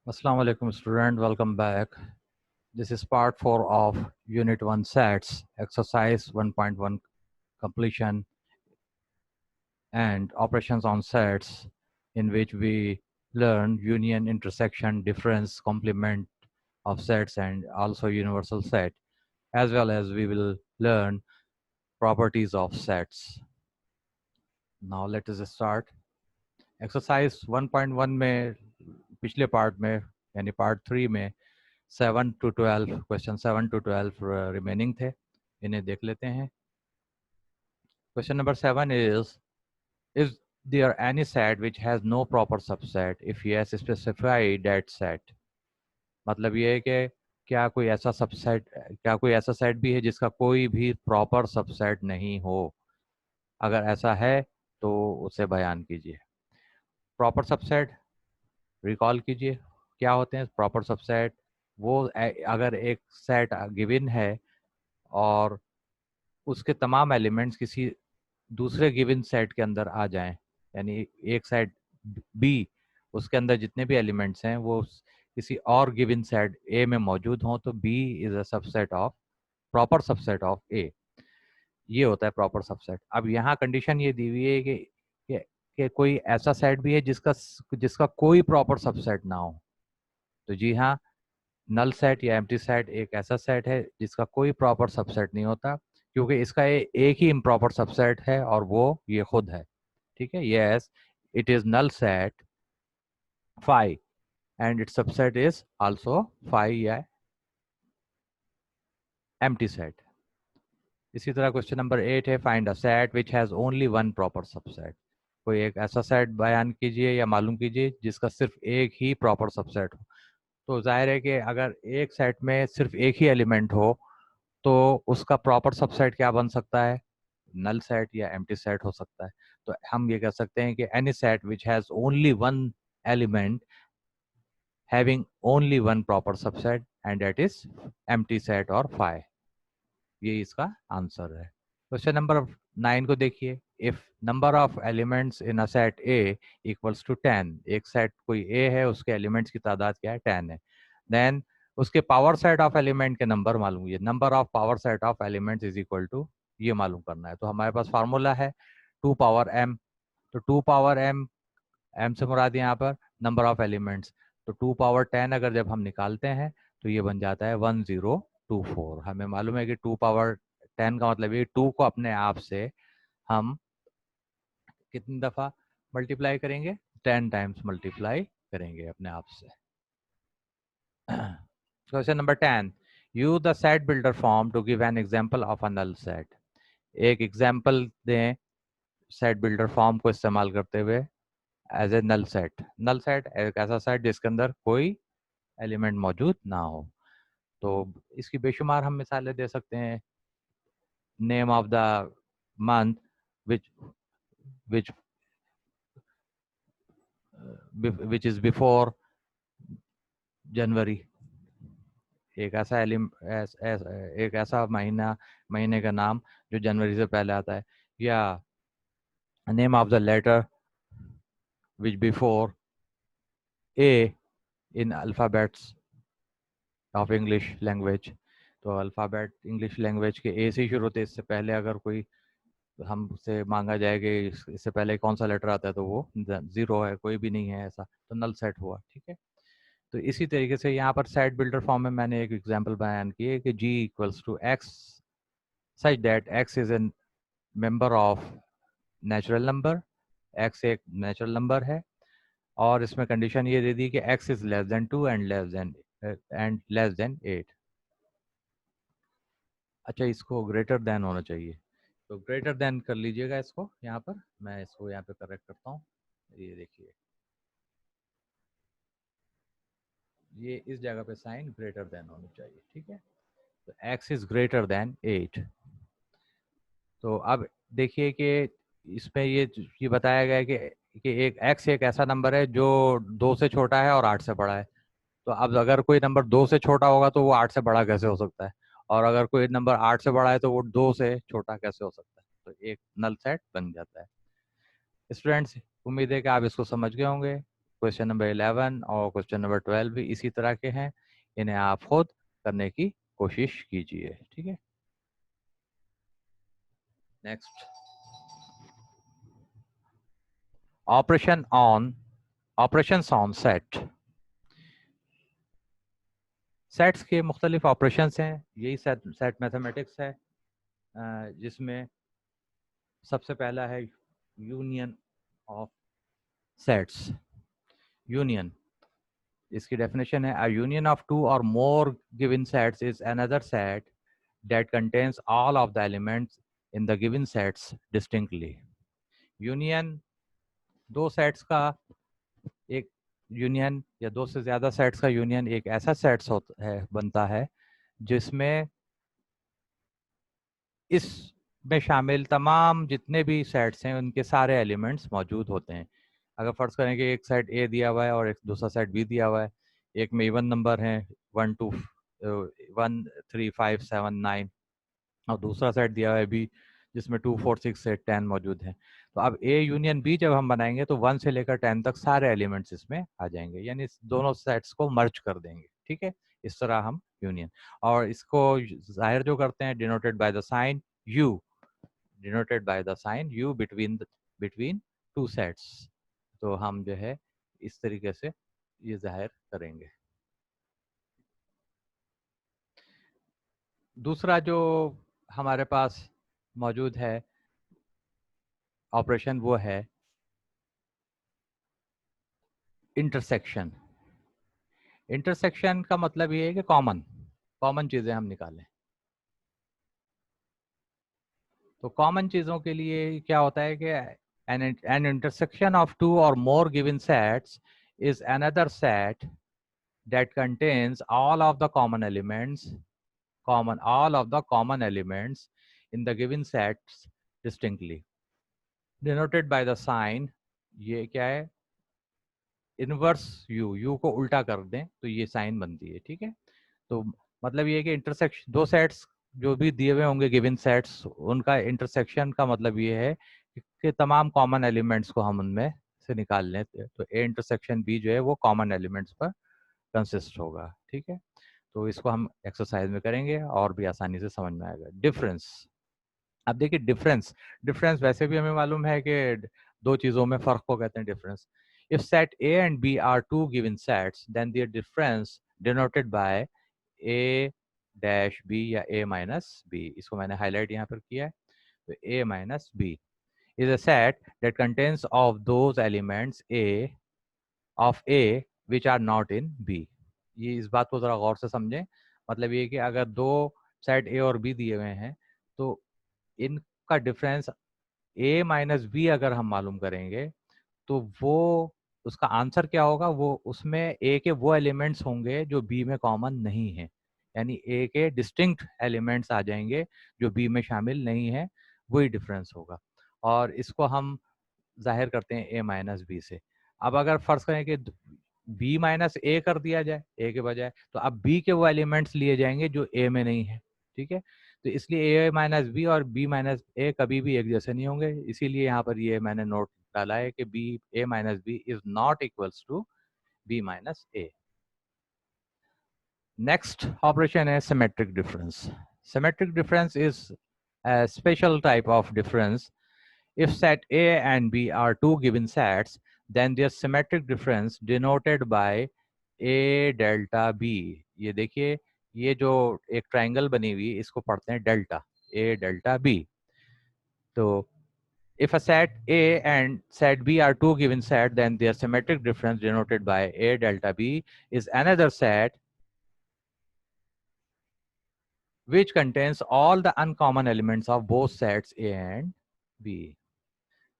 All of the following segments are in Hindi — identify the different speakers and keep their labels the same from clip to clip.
Speaker 1: Assalamu alaikum student, welcome back. This is part 4 of Unit 1 sets, exercise 1.1 completion and operations on sets, in which we learn union, intersection, difference, complement of sets and also universal set, as well as we will learn properties of sets. Now let us start. Exercise 1.1 में पिछले पार्ट में यानी पार्ट 3 में 7 to 12 क्वेश्चन 7 to 12 रिमेनिंग थे, इन्हें देख लेते हैं. Question number 7 is there any set which has no proper subset? If yes, specify that set. मतलब ये है कि क्या कोई ऐसा सेट भी है जिसका कोई भी प्रॉपर सबसेट नहीं हो? अगर ऐसा है तो उसे बयान कीजिए. प्रॉपर सबसेट रिकॉल कीजिए क्या होते हैं. प्रॉपर सबसेट वो अगर एक सेट गिवन है और उसके तमाम एलिमेंट्स किसी दूसरे गिवन सेट के अंदर आ जाएं, यानी एक सेट बी, उसके अंदर जितने भी एलिमेंट्स हैं वो किसी और गिवन सेट ए में मौजूद हों, तो B is a subset of proper subset of A. ये होता है प्रॉपर सबसेट. अब यहाँ कंडीशन ये दी हुई है कि कोई ऐसा सेट भी है जिसका जिसका कोई प्रॉपर सबसेट ना हो. तो जी हाँ, नल सेट या एम्प्टी सेट एक ऐसा सेट है जिसका कोई प्रॉपर सबसेट नहीं होता, क्योंकि इसका एक ही इम्प्रॉपर सबसेट है और वो ये खुद है. ठीक है. Yes, it is null set phi and its subset is also phi या एम्प्टी सेट. इसी तरह क्वेश्चन नंबर 8 है, find a set which has only one proper subset. कोई एक ऐसा सेट बयान कीजिए या मालूम कीजिए जिसका सिर्फ एक ही प्रॉपर सबसेट हो. तो जाहिर है कि अगर एक सेट में सिर्फ एक ही एलिमेंट हो तो उसका प्रॉपर सबसेट क्या बन सकता है? नल सेट या एम्प्टी सेट हो सकता है. तो हम ये कह सकते हैं कि any set which has only one element having only one proper subset and that is empty set और फाई. ये इसका आंसर है. क्वेश्चन नंबर 9 को देखिए. If number of elements in a set A equals to 10, एक सेट कोई ए है, उसके एलिमेंट्स की तादाद क्या है? 10 है. देन उसके पावर सेट ऑफ एलिमेंट के नंबर मालूम, ये number of power set of elements is equal to, ये मालूम करना है. तो हमारे पास फार्मूला है 2 पावर m. तो 2 पावर m से मुराद यहाँ पर नंबर ऑफ एलिमेंट्स. तो 2 पावर 10 अगर जब हम निकालते हैं तो ये बन जाता है 1024. हमें मालूम है कि 2 पावर 10 का मतलब ये 2 को अपने आप से हम कितनी दफ़ा मल्टीप्लाई करेंगे? 10 टाइम्स मल्टीप्लाई करेंगे अपने आप से. Question number 10, use the set builder form to give an example of a null set. एक एग्जांपल दें सेट बिल्डर फॉर्म को इस्तेमाल करते हुए as a null set. Null set एक ऐसा सेट जिसके अंदर कोई एलिमेंट मौजूद ना हो. तो इसकी बेशुमार हम मिसालें दे सकते हैं. Name of the month which which which is before January. एक ऐसा एक ऐसा महीने का नाम जो जनवरी से पहले आता है. या name of the letter which before A in alphabets of English language. तो अल्फ़ाबेट इंग्लिश लैंग्वेज के ए से ही शुरू होते. इससे पहले अगर कोई हमसे मांगा जाए कि इससे पहले कौन सा लेटर आता है, तो वो 0 है, कोई भी नहीं है ऐसा, तो नल सेट हुआ. ठीक है. तो इसी तरीके से यहाँ पर सेट बिल्डर फॉर्म में मैंने एक एग्जांपल बयान की है कि g equals to x such that x is an member of natural number. x एक नेचुरल नंबर है और इसमें कंडीशन ये दे दी कि x is less than 2 and less than 8. अच्छा, इसको ग्रेटर देन होना चाहिए, तो ग्रेटर देन कर लीजिएगा इसको. यहाँ पर मैं इसको यहाँ पे करेक्ट करता हूँ. ये देखिए, ये इस जगह पे साइन ग्रेटर देन होनी चाहिए. ठीक है. तो x इज ग्रेटर देन 8. तो अब देखिए कि इसमें ये बताया गया है कि एक x एक ऐसा नंबर है जो 2 से छोटा है और 8 से बड़ा है. तो अब अगर कोई नंबर 2 से छोटा होगा तो वो 8 से बड़ा कैसे हो सकता है, और अगर कोई नंबर 8 से बड़ा है तो वो 2 से छोटा कैसे हो सकता है? तो एक नल सेट बन जाता है. स्टूडेंट्स, उम्मीद है कि आप इसको समझ गए होंगे. क्वेश्चन नंबर 11 और क्वेश्चन नंबर 12 भी इसी तरह के हैं, इन्हें आप खुद करने की कोशिश कीजिए, ठीक है। Next, operations on set. Sets के मुख्तलिफ ऑपरेशंस हैं, यही सेट मैथमेटिक्स है, जिसमें सबसे पहला है यूनियन ऑफ सेट्स। यूनियन, इसकी डेफिनेशन है, a union of two or more given sets is another set that contains all of the elements in the given sets distinctly. Union दो सेट्स का एक यूनियन या दो से ज़्यादा सेट्स का यूनियन एक ऐसा सेट्स होता है, बनता है जिसमें इसमें शामिल तमाम जितने भी सेट्स हैं उनके सारे एलिमेंट्स मौजूद होते हैं। अगर फ़र्ज़ करें कि एक सेट ए दिया हुआ है और एक दूसरा सेट बी दिया हुआ है, एक में इवन नंबर हैं 1 2 1 3 5 7 9 और दूसरा सेट दिया हुआ है बी जिसमें 2 4 6 8 10 मौजूद हैं। तो अब ए यूनियन बी जब हम बनाएंगे तो 1 से लेकर 10 तक सारे एलिमेंट्स इसमें आ जाएंगे, यानी इस दोनों सेट्स को मर्ज कर देंगे, ठीक है। इस तरह हम यूनियन, और इसको जाहिर जो करते हैं denoted by the sign U, denoted by the sign U between two sets. तो हम जो है इस तरीके से ये जाहिर करेंगे। दूसरा जो हमारे पास मौजूद है ऑपरेशन, वो है इंटरसेक्शन। इंटरसेक्शन का मतलब ये है कि कॉमन कॉमन चीज़ें हम निकालें। तो कॉमन चीज़ों के लिए क्या होता है कि an intersection of two or more given sets is another set that contains all of the common elements in the given sets distinctly, denoted by the sign, ये क्या है, इनवर्स यू को उल्टा कर दें तो ये साइन बनती है, ठीक है। तो मतलब ये है कि इंटरसेक्शन दो सेट्स जो भी दिए हुए होंगे गिवन सेट्स, उनका इंटरसेक्शन का मतलब ये है कि तमाम कॉमन एलिमेंट्स को हम उनमें से निकाल लें, तो ए इंटरसेक्शन बी जो है वो कॉमन एलिमेंट्स पर कंसिस्ट होगा, ठीक है। तो इसको हम एक्सरसाइज में करेंगे और भी आसानी से समझ में आएगा। डिफरेंस, अब देखिए डिफरेंस, डिफरेंस वैसे भी हमें मालूम है कि दो चीज़ों में फ़र्क को कहते हैं difference. If set A and B are two given sets then their difference denoted by A dash B या ए माइनस बी, इसको मैंने हाईलाइट यहाँ पर किया है। तो A minus B is a set that contains of those elements A which are not in B। ये इस बात को ज़रा गौर से समझें, मतलब ये कि अगर दो सेट ए और बी दिए हुए हैं तो इनका डिफरेंस ए माइनस बी अगर हम मालूम करेंगे तो वो उसका आंसर क्या होगा, वो उसमें ए के वो एलिमेंट्स होंगे जो बी में कॉमन नहीं है, यानी ए के डिस्टिंक्ट एलिमेंट्स आ जाएंगे जो बी में शामिल नहीं है, वही डिफरेंस होगा। और इसको हम जाहिर करते हैं ए माइनस बी से। अब अगर फर्ज करें कि बी माइनस ए कर दिया जाए ए के बजाय, तो अब बी के वो एलिमेंट्स लिए जाएंगे जो ए में नहीं है, ठीक है। तो इसलिए ए माइनस बी और बी माइनस ए कभी भी एक जैसे नहीं होंगे, इसीलिए यहाँ पर ये मैंने नोट डाला है कि B A minus B is not equals to B minus A. Next operation है symmetric difference. Symmetric difference is a special type of difference. If set A and B are two given sets, then their symmetric difference denoted by A delta B। ये देखिए, ये जो एक ट्राइंगल बनी हुई इसको पढ़ते हैं डेल्टा, A delta B। तो if a set A and set B are two given set, then their symmetric difference denoted by A delta B is another set which contains all the uncommon elements of both sets A and B।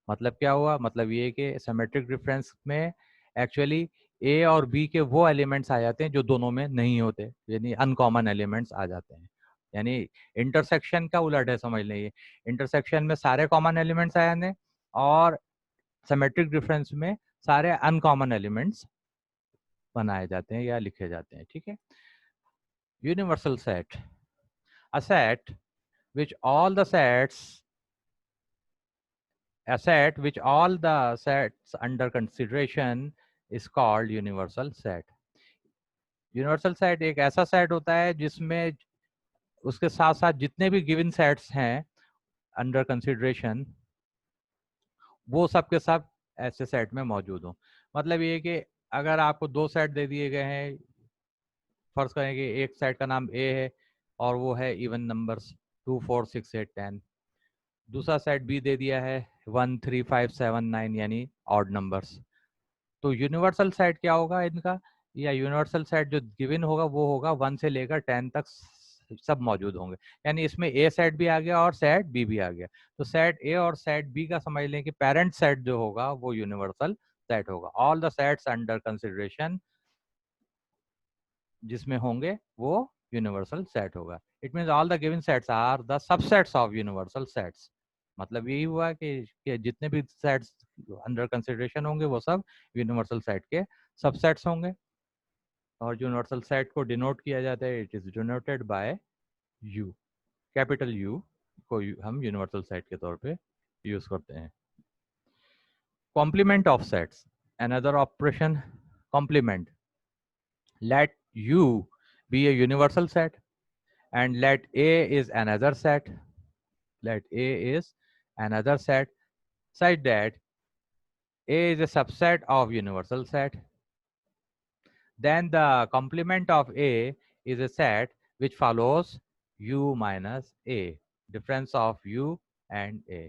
Speaker 1: मतलब क्या हुआ, मतलब ये कि सिमेट्रिक डिफरेंस में एक्चुअली ए और बी के वो एलिमेंट्स आ जाते हैं जो दोनों में नहीं होते, यानी अनकॉमन एलिमेंट्स आ जाते हैं। यानी इंटरसेक्शन का उलट है, समझ लें, इंटरसेक्शन में सारे कॉमन एलिमेंट्स आ जाते हैं और सिमेट्रिक डिफरेंस में सारे अनकॉमन एलिमेंट्स बनाए जाते हैं या लिखे जाते हैं, ठीक है। Universal set, a set which all the sets a set which all the sets under consideration is called universal set. Universal set एक ऐसा सेट होता है जिसमें उसके साथ साथ जितने भी गिवन सेट्स हैं अंडर कंसिडरेशन, वो सब के सब ऐसे सेट में मौजूद हो। मतलब ये कि अगर आपको दो सेट दे दिए गए हैं, फर्ज करें कि एक सेट का नाम ए है और वो है इवन नंबर्स 2 4 6 8 10, दूसरा सेट बी दे दिया है 1 3 5 7 9 यानी ऑड नंबर्स, तो यूनिवर्सल सेट क्या होगा इनका, या यूनिवर्सल सेट जो गिवन होगा वो होगा 1 से लेकर 10 तक सब मौजूद होंगे। यानी इसमें ए सेट भी आ गया और सेट बी भी आ गया। तो सेट ए और सेट बी का समझ लें कि पेरेंट सेट जो होगा वो यूनिवर्सल सेट होगा। All the sets under consideration जिसमें होंगे वो यूनिवर्सल सेट होगा। It means all the given sets are the subsets of universal sets. मतलब यही हुआ कि जितने भी सेट्स अंडर कंसिडरेशन होंगे वो सब यूनिवर्सल सेट के सबसेट्स होंगे। और यूनिवर्सल सेट को डिनोट किया जाता है, it is denoted by you, capital you को हम यूनिवर्सल सेट के तौर पे यूज करते हैं। Complement of sets, another operation complement. Let U be a universal set and let A is another set, let A is another set such that A is a subset of universal set. Then the complement of A is a set which follows U minus A, difference of U and A.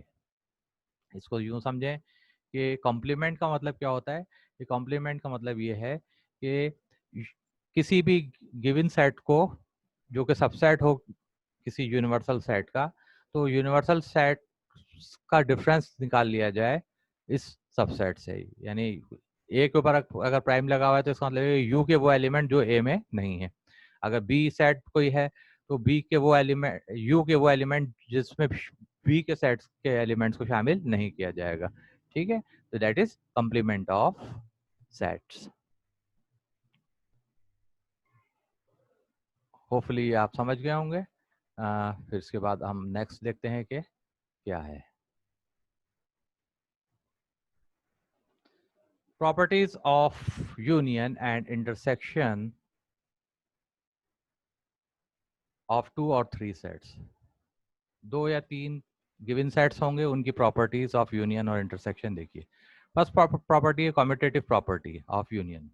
Speaker 1: इसको यूं समझें कि कॉम्प्लीमेंट का मतलब क्या होता है। कि कॉम्प्लीमेंट का मतलब ये है कि किसी भी गिवन सेट को जो कि सबसेट हो किसी यूनिवर्सल सेट का, तो यूनिवर्सल सेट का डिफरेंस निकाल लिया जाए इस सबसेट से। यानी ए के ऊपर अगर प्राइम लगा हुआ है तो इसका मतलब यू के वो एलिमेंट जो ए में नहीं है। अगर बी सेट कोई है तो बी के वो एलिमेंट, यू के वो एलिमेंट जिसमें बी के सेट्स के एलिमेंट्स को शामिल नहीं किया जाएगा। ठीक है, तो that is complement of sets. Hopefully आप समझ गए होंगे। फिर इसके बाद हम नेक्स्ट देखते हैं कि क्या है। Properties of union and intersection of 2 और 3 सेट्स। 2 या 3 गिवन सेट्स होंगे, उनकी प्रॉपर्टीज ऑफ यूनियन और इंटरसेक्शन देखिए। फर्स्ट प्रॉपर्टी है commutative property of union.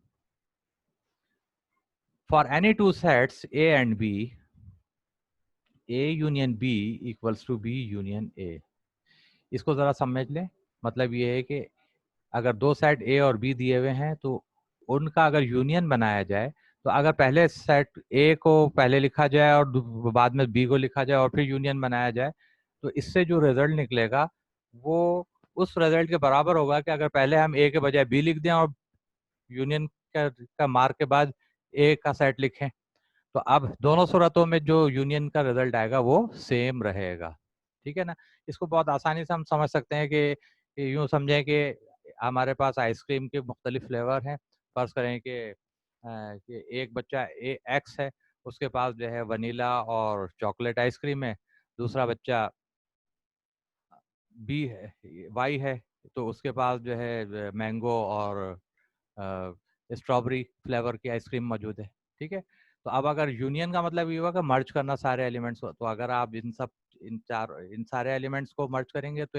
Speaker 1: For any two sets A and B, A union B equals to B union A. इसको जरा समझ लें। मतलब ये है कि अगर दो सेट ए और बी दिए हुए हैं तो उनका अगर यूनियन बनाया जाए, तो अगर पहले सेट ए को पहले लिखा जाए और बाद में बी को लिखा जाए और फिर यूनियन बनाया जाए, तो इससे जो रिजल्ट निकलेगा वो उस रिजल्ट के बराबर होगा कि अगर पहले हम ए के बजाय बी लिख दें और यूनियन का मार्क के बाद ए का सेट लिखें, तो अब दोनों सूरतों में जो यूनियन का रिजल्ट आएगा वो सेम रहेगा। ठीक है ना। इसको बहुत आसानी से हम समझ सकते हैं कि यूं समझें कि हमारे पास आइसक्रीम के मुख्तलिफ फ्लेवर हैं। फर्ज करें कि एक बच्चा ए एक्स है, उसके पास जो है वनीला और चॉकलेट आइसक्रीम है। दूसरा बच्चा बी है, वाई है, तो उसके पास जो है मैंगो और स्ट्रॉबेरी फ्लेवर की आइसक्रीम मौजूद है। ठीक है। तो अब अगर यूनियन का मतलब ये हुआ कि मर्ज करना सारे एलिमेंट्स को, तो अगर आप इन सारे एलिमेंट्स को मर्ज करेंगे तो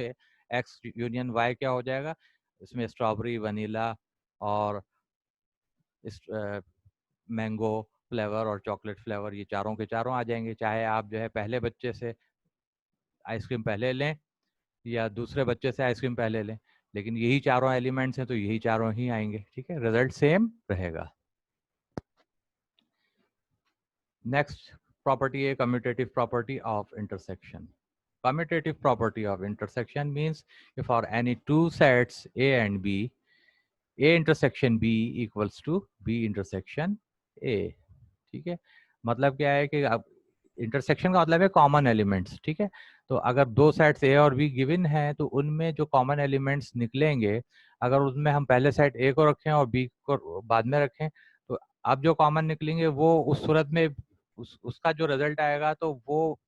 Speaker 1: एक्स यूनियन वाई क्या हो जाएगा, इसमें स्ट्रॉबेरी, वनीला और मैंगो फ्लेवर और चॉकलेट फ्लेवर ये चारों के चारों आ जाएंगे। चाहे आप जो है पहले बच्चे से आइसक्रीम पहले लें या दूसरे बच्चे से आइसक्रीम पहले लें, लेकिन यही चारों एलिमेंट्स हैं तो यही चारों ही आएंगे। ठीक है, रिजल्ट सेम रहेगा। नेक्स्ट प्रॉपर्टी है commutative property of intersection. Commutative property of intersection means if for any two sets A and B, A intersection B equals to B intersection A। ठीक है, मतलब क्या है कि अब इंटरसेक्शन का मतलब है कॉमन एलिमेंट्स। ठीक है, तो अगर दो सेट्स ए और बी गिवन हैं तो उनमें जो कॉमन एलिमेंट्स निकलेंगे, अगर उसमें हम पहले सेट ए को रखें और बी को बाद में रखें, तो अब जो कॉमन निकलेंगे वो उस सूरत में उसका जो रिजल्ट आएगा तो वो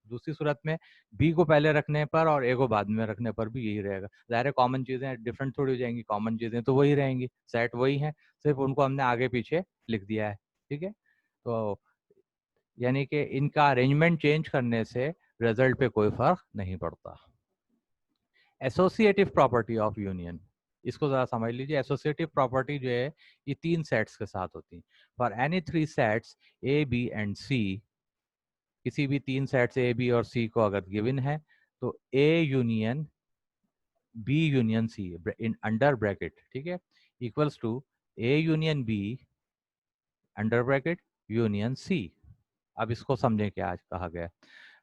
Speaker 1: दूसरी सूरत में बी को पहले रखने पर और ए को बाद में रखने पर भी यही रहेगा। ज़ाहिर है कॉमन चीज़ें डिफरेंट थोड़ी हो जाएंगी, कॉमन चीज़ें तो वही रहेंगी, सेट वही है, सिर्फ उनको हमने आगे पीछे लिख दिया है। ठीक है, तो यानी कि इनका अरेंजमेंट चेंज करने से रिजल्ट पे कोई फर्क नहीं पड़ता। एसोसिएटिव प्रॉपर्टी ऑफ यूनियन, इसको ज़रा समझ लीजिए। एसोसिएटिव प्रॉपर्टी जो है ये 3 सेट्स के साथ होती है। For any 3 sets A B and C, किसी भी 3 सेट्स ए बी और सी को अगर गिवन है तो A union B union C in under bracket, ठीक है, equals to A union B under bracket union C. अब इसको समझें क्या आज कहा गया।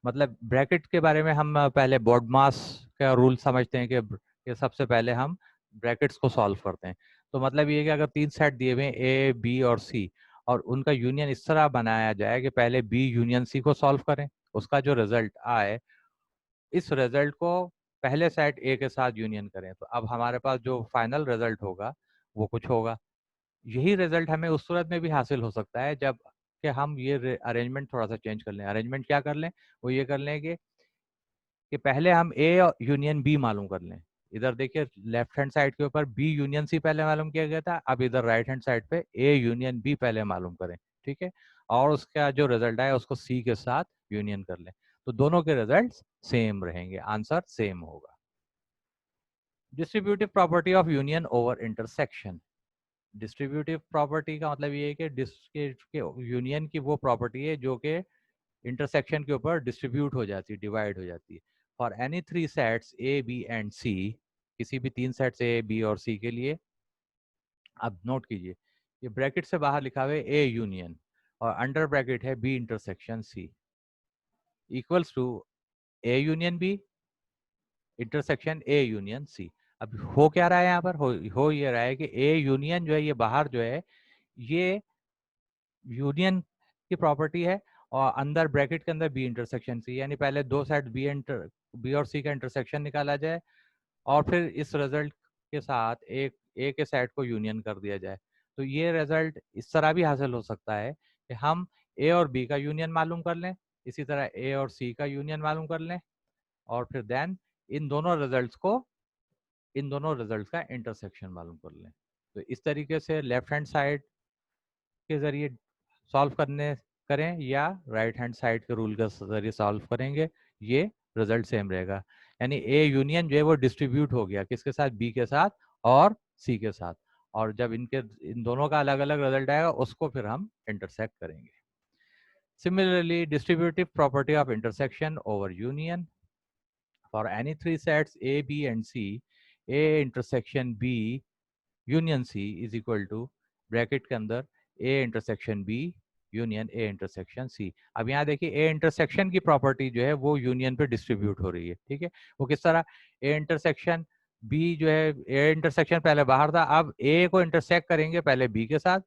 Speaker 1: मतलब ब्रैकेट के बारे में हम पहले बॉडमास का रूल समझते हैं कि सबसे पहले हम ब्रैकेट्स को सॉल्व करते हैं। तो मतलब ये है कि अगर 3 सेट दिए हुए हैं ए बी और सी और उनका यूनियन इस तरह बनाया जाए कि पहले बी यूनियन सी को सॉल्व करें, उसका जो रिजल्ट आए इस रिजल्ट को पहले सेट ए के साथ यूनियन करें, तो अब हमारे पास जो फाइनल रिजल्ट होगा वो कुछ होगा। यही रिजल्ट हमें उस सूरत में भी हासिल हो सकता है जब कि हम ये अरेंजमेंट थोड़ा सा चेंज कर लें। अरेंजमेंट क्या कर लें, वो ये कर लें कि पहले हम ए यूनियन बी मालूम कर लें। इधर देखिए लेफ्ट हैंड साइड के ऊपर बी यूनियन सी पहले मालूम किया गया था, अब इधर राइट हैंड साइड पे ए यूनियन बी पहले मालूम करें, ठीक है, और उसका जो रिजल्ट आए उसको सी के साथ यूनियन कर लें, तो दोनों के रिजल्ट सेम रहेंगे, आंसर सेम होगा। Distributive property of union over intersection. Distributive property का मतलब ये है कि यूनियन की वो प्रॉपर्टी है जो कि इंटरसेक्शन के ऊपर डिस्ट्रीब्यूट हो जाती है, डिवाइड हो जाती है। For any 3 sets A B and C, किसी भी 3 सेट्स ए बी और सी के लिए, अब नोट कीजिए ये ब्रैकेट से बाहर लिखा हुआ है ए यूनियन और अंडर ब्रैकेट है B intersection C, equals to A union B intersection A union C. अब हो क्या रहा है यहाँ पर, हो ये रहा है कि ए यूनियन जो है ये बाहर जो है ये यूनियन की प्रॉपर्टी है और अंदर ब्रैकेट के अंदर बी इंटरसेक्शन सी, यानी पहले दो सेट बी और सी का इंटरसेक्शन निकाला जाए और फिर इस रिजल्ट के साथ एक ए के सेट को यूनियन कर दिया जाए। तो ये रिजल्ट इस तरह भी हासिल हो सकता है कि हम ए और बी का यूनियन मालूम कर लें, इसी तरह ए और सी का यूनियन मालूम कर लें और फिर देन इन दोनों रिजल्ट्स को, इन दोनों रिजल्ट्स का इंटरसेक्शन मालूम कर लें। तो इस तरीके से लेफ्ट हैंड साइड के जरिए सॉल्व करने करें या राइट हैंड साइड के रूल के जरिए सॉल्व करेंगे, ये रिजल्ट सेम रहेगा। यानी ए यूनियन जो है वो डिस्ट्रीब्यूट हो गया किसके साथ, बी के साथ और सी के साथ, और जब इनके इन दोनों का अलग अलग रिजल्ट आएगा उसको फिर हम इंटरसेक्ट करेंगे। Similarly distributive property of intersection over union, for any 3 sets A B and C, A intersection B union C is equal to bracket के अंदर A intersection B union A intersection C. अब यहाँ देखिए ए इंटरसेक्शन की प्रॉपर्टी जो है वो यूनियन पे डिस्ट्रीब्यूट हो रही है, ठीक है, वो किस तरह, ए इंटरसेक्शन बी जो है, ए इंटरसेक्शन पहले बाहर था, अब ए को इंटरसेक्ट करेंगे पहले बी के साथ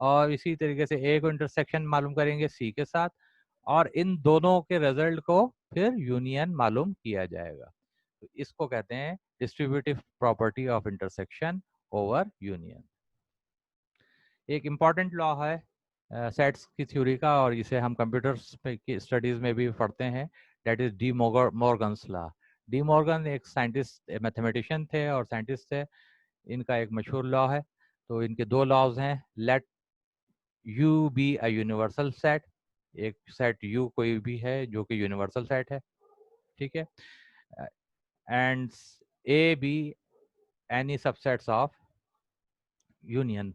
Speaker 1: और इसी तरीके से ए को इंटरसेक्शन मालूम करेंगे सी के साथ और इन दोनों के रिजल्ट को फिर यूनियन मालूम किया जाएगा। तो इसको कहते हैं distributive property of intersection over union. एक इम्पॉर्टेंट लॉ है सेट्स की थ्योरी का और इसे हम कंप्यूटर्स की स्टडीज में भी पढ़ते हैं, that is D Morgan's law. De Morgan एक साइंटिस्ट, मैथमेटिशियन थे और साइंटिस्ट थे, इनका एक मशहूर लॉ है। तो इनके दो लॉज हैं, late U be a universal set, एक सेट यू कोई भी है जो कि यूनिवर्सल सेट है, ठीक है, and A B any subsets of union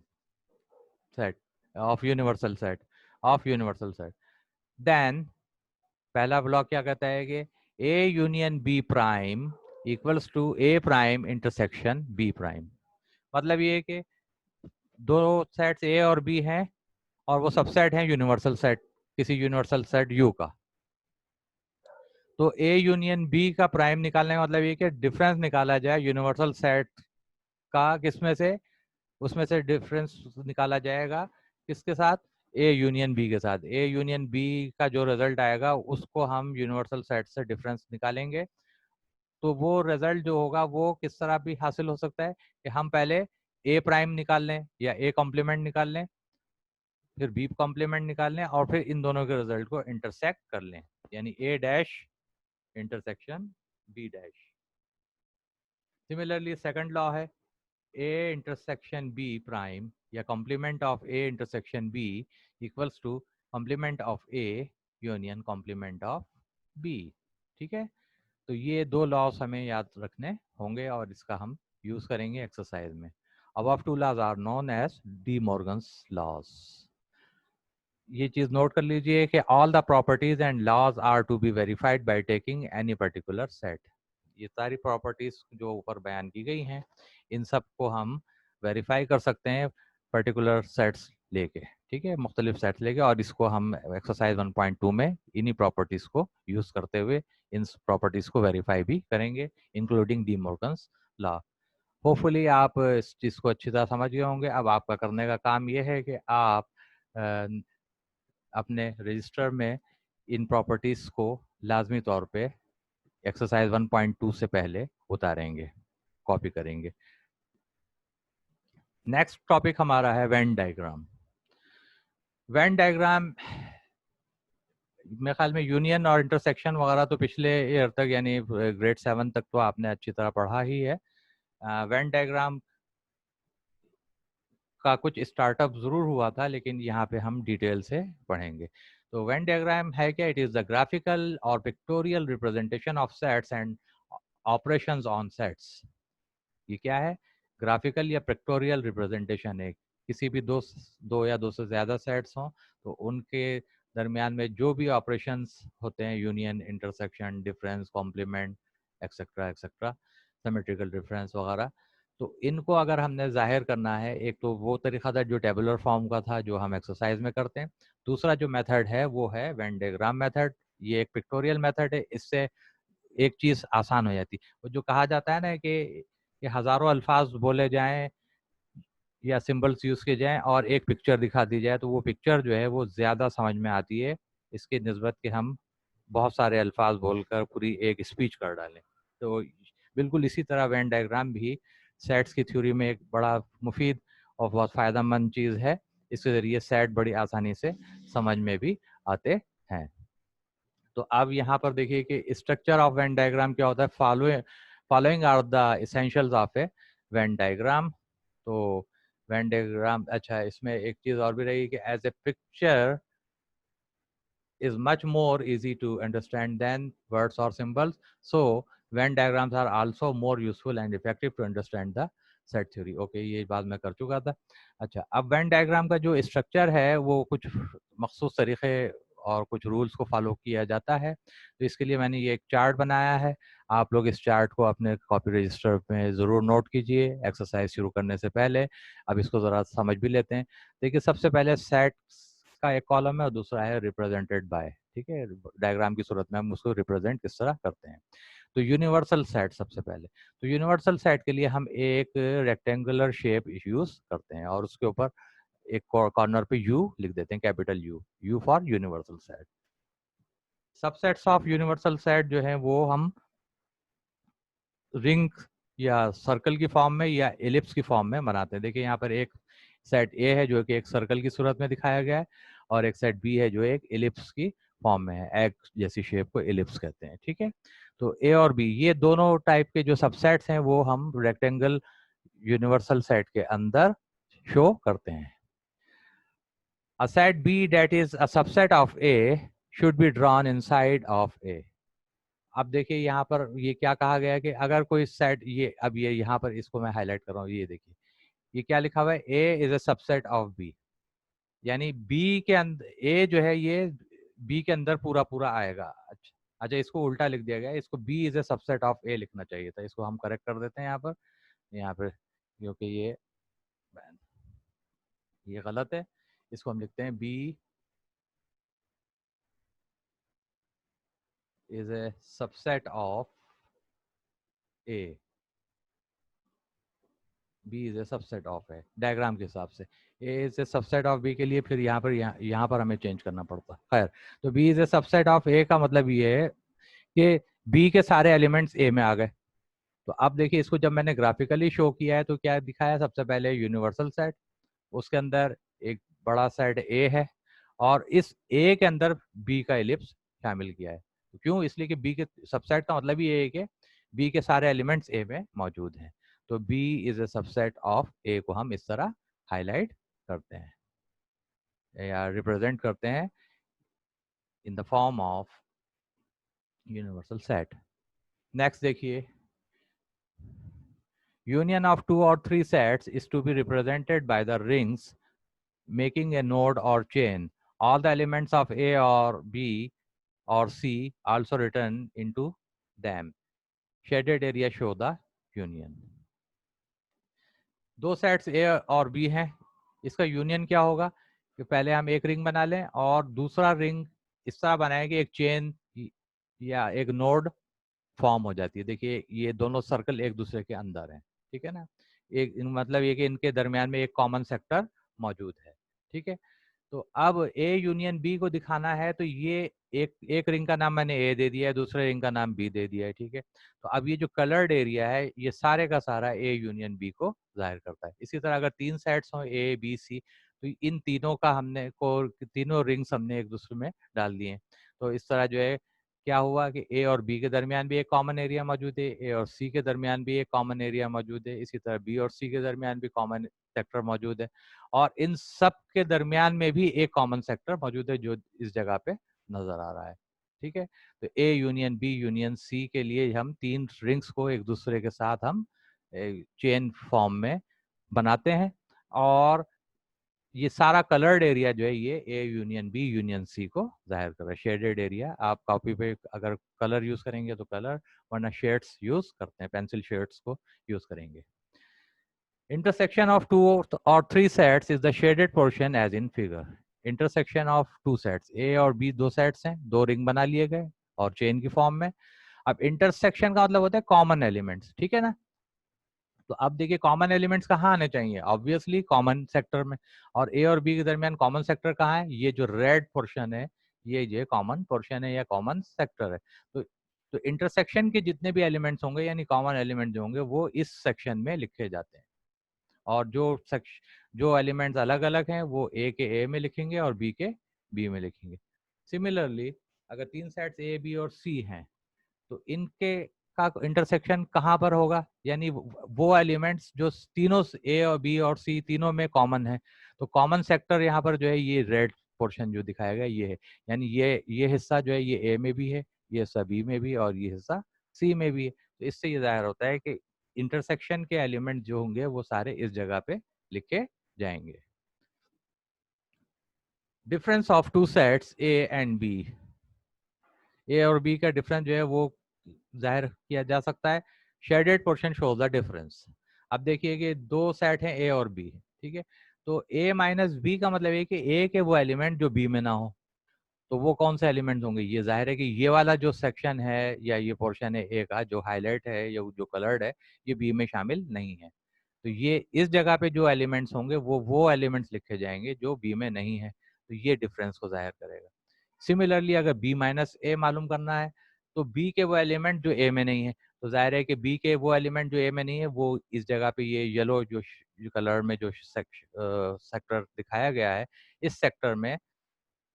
Speaker 1: set of universal set, of universal set, then पहला ब्लॉक क्या कहता है कि A union B prime equals to A prime intersection B prime. मतलब ये कि दो सेट्स ए और बी हैं और वो सबसेट हैं यूनिवर्सल सेट, किसी यूनिवर्सल सेट यू का। तो ए यूनियन बी का प्राइम निकालने का मतलब ये कि डिफरेंस निकाला जाए यूनिवर्सल सेट का, किसमें से, उसमें से डिफरेंस निकाला जाएगा किसके साथ, ए यूनियन बी के साथ। ए यूनियन बी का जो रिजल्ट आएगा उसको हम यूनिवर्सल सेट से डिफरेंस निकालेंगे। तो वो रिजल्ट जो होगा वो किस तरह भी हासिल हो सकता है कि हम पहले ए प्राइम निकाल लें या ए कॉम्प्लीमेंट निकाल लें, फिर बी कॉम्प्लीमेंट निकाल लें और फिर इन दोनों के रिजल्ट को इंटरसेक्ट कर लें, यानी A dash intersection B dash. Similarly second law है ए इंटरसेक्शन बी प्राइम या complement of A intersection B equals to complement of A union complement of B. ठीक है, तो ये दो लॉस हमें याद रखने होंगे और इसका हम यूज करेंगे एक्सरसाइज में। above two laws are known as De Morgan's laws। ये चीज नोट कर लीजिए कि all the properties and laws are to be verified by taking any particular set। ये सारी प्रॉपर्टीज जो ऊपर बयान की गई हैं इन सब को हम वेरीफाई कर सकते हैं पर्टिकुलर सेट्स लेके। ठीक है, मुख्तलिफ सेट्स लेके, और इसको हम एक्सरसाइज 1.2 में इन्हीं प्रॉपर्टीज को यूज करते हुए इन प्रॉपर्टीज को वेरीफाई भी करेंगे, including D Morgan's law. Hopefully आप इस चीज़ को अच्छी तरह समझ गए होंगे। अब आपका करने का काम ये है कि आप अपने रजिस्टर में इन प्रॉपर्टीज़ को लाजमी तौर पे एक्सरसाइज 1.2 से पहले उतारेंगे, कॉपी करेंगे। नेक्स्ट टॉपिक हमारा है वेन डायग्राम। वेन डायग्राम मेरे ख्याल में यूनियन और इंटरसेक्शन वगैरह तो पिछले ईयर तक यानी ग्रेड 7 तक तो आपने अच्छी तरह पढ़ा ही है। वेन डायग्राम का कुछ स्टार्टअप ज़रूर हुआ था, लेकिन यहाँ पे हम डिटेल से पढ़ेंगे। तो वेन डायग्राम है क्या? इट इज़ द ग्राफिकल और pictorial representation of sets and operations on sets. ये क्या है? ग्राफिकल या पिक्टोरियल रिप्रेजेंटेशन है किसी भी दो या दो से ज़्यादा सेट्स हों तो उनके दरमियान में जो भी ऑपरेशंस होते हैं, union, intersection, difference, complement, etcetera etcetera, symmetrical difference वगैरह, तो इनको अगर हमने जाहिर करना है, एक तो वो तरीका था जो टेबुलर फॉर्म का था जो हम एक्सरसाइज में करते हैं। दूसरा जो मेथड है वो है वेन डायग्राम मेथड। ये एक पिक्टोरियल मेथड है, इससे एक चीज़ आसान हो जाती है। वो जो कहा जाता है ना कि हज़ारों अल्फाज बोले जाएं या सिंबल्स यूज़ किए जाएं और एक पिक्चर दिखा दी जाए, तो वो पिक्चर जो है वो ज़्यादा समझ में आती है इसके निस्बत कि हम बहुत सारे अल्फाज बोलकर पूरी एक स्पीच कर डालें। तो बिल्कुल इसी तरह वेन डायग्राम भी सेट्स की थ्योरी में एक बड़ा मुफीद और बहुत फ़ायदेमंद चीज़ है। इसके ज़रिए सेट बड़ी आसानी से समझ में भी आते हैं। तो अब यहाँ पर देखिए कि स्ट्रक्चर ऑफ वेन डायग्राम क्या होता है। Following are the essentials of a Venn diagram. तो वेन डायग्राम, अच्छा इसमें एक चीज़ और भी रही कि as a picture is much more easy to understand than words or symbols. So Venn diagrams are also more useful and effective to understand the set theory. Okay, ये बात मैं कर चुका था। अच्छा, अब Venn diagram का जो स्ट्रक्चर है वो कुछ मखसूस तरीके और कुछ रूल्स को फॉलो किया जाता है। तो इसके लिए मैंने ये एक चार्ट बनाया है। आप लोग इस चार्ट को अपने कॉपी रजिस्टर में ज़रूर नोट कीजिए एक्सरसाइज शुरू करने से पहले। अब इसको ज़रा समझ भी लेते हैं। देखिए, सबसे पहले सेट का एक कॉलम है और दूसरा है रिप्रेजेंटेड बाय। ठीक है, डायग्राम की सूरत में हम उसको रिप्रेजेंट किस तरह करते हैं। तो यूनिवर्सल सेट सबसे पहले। तो यूनिवर्सल सेट के लिए हम एक रेक्टेंगुलर शेप यूज करते हैं और उसके ऊपर एक कॉर्नर पे यू लिख देते हैं, capital you for universal set. Subsets of universal set जो है वो हम रिंग या सर्कल की फॉर्म में या एलिप्स की फॉर्म में बनाते हैं। देखिए यहाँ पर एक सेट ए है जो कि एक सर्कल की सूरत में दिखाया गया है और एक सेट बी है जो एक एलिप्स की फॉर्म में है। एग जैसी शेप को एलिप्स कहते हैं। ठीक है, तो ए और बी ये दोनों टाइप के जो सबसेट्स हैं वो हम रेक्टेंगल यूनिवर्सल सेट के अंदर शो करते हैं। A set B that is a subset of A should be drawn inside of A। अब देखिए यहाँ पर ये क्या कहा गया है कि अगर कोई सेट, ये अब ये यहाँ पर इसको मैं हाईलाइट कर रहा हूँ, ये देखिए ये क्या लिखा हुआ है, A is a subset of B, यानी बी के अंदर ए जो है ये बी के अंदर पूरा पूरा आएगा। अच्छा अच्छा, इसको उल्टा लिख दिया गया है, इसको B is a subset of A लिखना चाहिए था। इसको हम करेक्ट कर देते हैं यहाँ पर क्योंकि ये गलत है। इसको हम लिखते हैं B is a subset of A. B is a subset of है डायग्राम के हिसाब से। A is a subset of B के लिए फिर यहाँ पर हमें चेंज करना पड़ता है। खैर, तो B is a subset of A का मतलब ये है कि बी के सारे एलिमेंट्स ए में आ गए। तो अब देखिए इसको जब मैंने ग्राफिकली शो किया है तो क्या दिखाया, सबसे पहले यूनिवर्सल सेट, उसके अंदर एक बड़ा सेट ए है और इस ए के अंदर बी का एलिप्स शामिल किया है। तो क्यों? इसलिए कि बी के सबसेट का मतलब ही ये है कि बी के सारे एलिमेंट्स ए में मौजूद हैं। तो B is a subset of A को हम इस तरह हाईलाइट करते हैं या रिप्रेजेंट करते हैं in the form of universal set. Next देखिए, union of two or three sets is to be represented by the rings making a node or chain. All the elements of A or B or C also written into them. Shaded area show the union. दो सेट्स ए और बी हैं, इसका यूनियन क्या होगा कि पहले हम एक रिंग बना लें और दूसरा रिंग इस तरह बनाएं कि एक चेन या एक नोड फॉर्म हो जाती है। देखिए ये दोनों सर्कल एक दूसरे के अंदर हैं, ठीक है ना। एक मतलब ये कि इनके दरमियान में एक कॉमन सेक्टर मौजूद है, ठीक है। तो अब ए यूनियन बी को दिखाना है तो ये एक रिंग का नाम मैंने ए दे दिया है, दूसरे रिंग का नाम बी दे दिया है, ठीक है। तो अब ये जो कलर्ड एरिया है ये सारे का सारा ए यूनियन बी को जाहिर करता है। इसी तरह अगर तीन सेट्स हों ए बी सी तो इन तीनों का हमने को तीनों रिंग्स हमने एक दूसरे में डाल दिए। तो इस तरह जो है क्या हुआ कि ए और बी के दरमियान भी एक कॉमन एरिया मौजूद है, ए और सी के दरमियान भी एक कॉमन एरिया मौजूद है, इसी तरह बी और सी के दरमियान भी कॉमन सेक्टर मौजूद है और इन सब के दरमियान में भी एक कॉमन सेक्टर मौजूद है जो इस जगह पे नजर आ रहा है, ठीक है। तो A union B union C के लिए हम तीन रिंग्स को एक दूसरे के साथ हम चेन फॉर्म में बनाते हैं और ये सारा कलर्ड एरिया जो है ये A union B union C को जाहिर कर रहा है। शेडेड एरिया आप कॉपी पे अगर कलर यूज करेंगे तो कलर, वरना शेड्स यूज करते हैं, पेंसिल शेड्स को यूज करेंगे। Intersection of two or three sets is the shaded portion as in figure. Intersection of two sets, A और B दो सेट्स हैं, दो रिंग बना लिए गए और चेन की फॉर्म में। अब इंटरसेक्शन का मतलब होता है कॉमन एलिमेंट्स, ठीक है ना। तो अब देखिए कॉमन एलिमेंट्स कहाँ आने चाहिए? ऑब्वियसली कॉमन सेक्टर में। और ए और बी के दरमियान कॉमन सेक्टर कहाँ है? ये जो रेड पोर्शन है ये कॉमन पोर्शन है या कॉमन सेक्टर है। तो इंटरसेक्शन के जितने भी एलिमेंट्स होंगे यानी कॉमन एलिमेंट जो होंगे वो इस सेक्शन में लिखे जाते हैं और जो एलिमेंट्स अलग अलग हैं वो ए के ए में लिखेंगे और बी के बी में लिखेंगे। सिमिलरली अगर तीन सेट्स ए बी और सी हैं तो इनके का इंटरसेक्शन कहाँ पर होगा? यानी वो एलिमेंट्स जो तीनों ए और बी और सी तीनों में कॉमन है। तो कॉमन सेक्टर यहाँ पर जो है ये रेड पोर्शन जो दिखाया गया ये है, यानी ये हिस्सा जो है ये ए में भी है, ये हिस्सा बी में भी और ये हिस्सा सी में भी है। तो इससे ये जाहिर होता है कि इंटरसेक्शन के एलिमेंट जो होंगे वो सारे इस जगह पे लिखे जाएंगे। Difference of two sets A and B. A और बी का डिफरेंस जो है वो जाहिर किया जा सकता है। Shaded portion shows the difference. अब देखिए कि दो सेट हैं ए और बी, ठीक है। तो ए माइनस बी का मतलब है कि ए के वो एलिमेंट जो बी में ना हो, तो वो कौन से एलिमेंट होंगे? ये जाहिर है कि ये वाला जो सेक्शन है या ये पोर्शन है ए का जो हाईलाइट है या जो कलर्ड है ये बी में शामिल नहीं है। तो ये इस जगह पे जो एलिमेंट्स होंगे वो एलिमेंट्स लिखे जाएंगे जो बी में नहीं है। तो ये डिफरेंस को जाहिर करेगा। सिमिलरली अगर बी माइनस ए मालूम करना है तो बी के वो एलिमेंट जो ए में नहीं है, तो जाहिर है कि बी के वो एलिमेंट जो ए में नहीं है वो इस जगह पे ये येलो जो कलर में जो सेक्टर दिखाया गया है इस सेक्टर में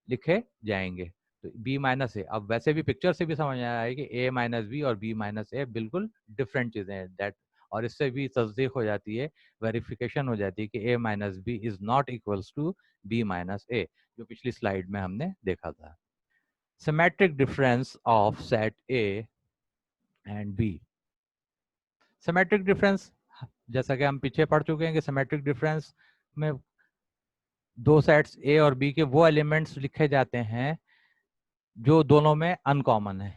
Speaker 1: लिखे जाएंगे। तो बी माइनस ए, अब वैसे भी पिक्चर से भी समझ आया है कि ए माइनस बी और बी माइनस ए बिल्कुल डिफरेंट चीजें हैं दैट, और इससे भी तस्दीक हो जाती है, वेरिफिकेशन हो जाती है कि A minus B is not equals to B minus A, जो पिछली स्लाइड में हमने देखा था। Symmetric difference of set A and B. Symmetric difference जैसा कि हम पीछे पढ़ चुके हैं कि सिमेट्रिक डिफरेंस में दो सेट्स ए और बी के वो एलिमेंट्स लिखे जाते हैं जो दोनों में अनकॉमन है,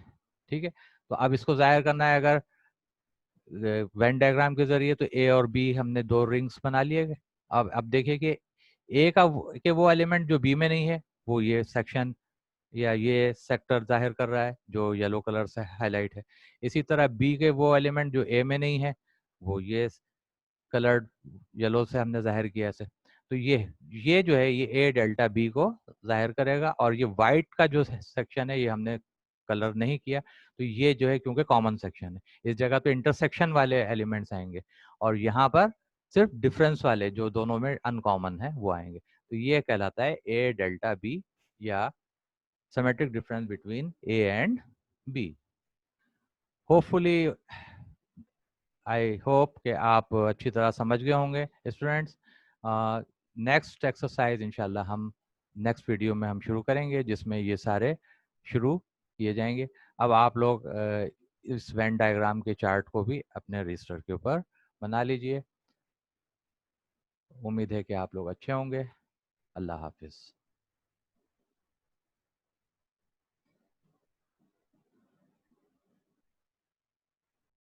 Speaker 1: ठीक है। तो अब इसको जाहिर करना है अगर वेन डायग्राम के जरिए, तो ए और बी हमने दो रिंग्स बना लिए। अब देखिए कि ए का के वो एलिमेंट जो बी में नहीं है वो ये सेक्शन या ये सेक्टर जाहिर कर रहा है जो येलो कलर से हाईलाइट है। इसी तरह बी के वो एलिमेंट जो ए में नहीं है वो ये कलर्ड येलो से हमने जाहिर किया इसे। तो ये जो है ये ए डेल्टा बी को जाहिर करेगा और ये वाइट का जो सेक्शन है ये हमने कलर नहीं किया, तो ये जो है क्योंकि कॉमन सेक्शन है इस जगह तो इंटरसेक्शन वाले एलिमेंट्स आएंगे और यहाँ पर सिर्फ डिफरेंस वाले जो दोनों में अनकॉमन है वो आएंगे। तो ये कहलाता है ए डेल्टा बी या symmetric difference between A and B. Hopefully I hope कि आप अच्छी तरह समझ गए होंगे स्टूडेंट्स। नेक्स्ट एक्सरसाइज इंशाल्लाह हम नेक्स्ट वीडियो में हम शुरू करेंगे, जिसमें ये सारे शुरू किए जाएंगे। अब आप लोग इस वेन डायग्राम के चार्ट को भी अपने रजिस्टर के ऊपर बना लीजिए। उम्मीद है कि आप लोग अच्छे होंगे। अल्लाह हाफिज़।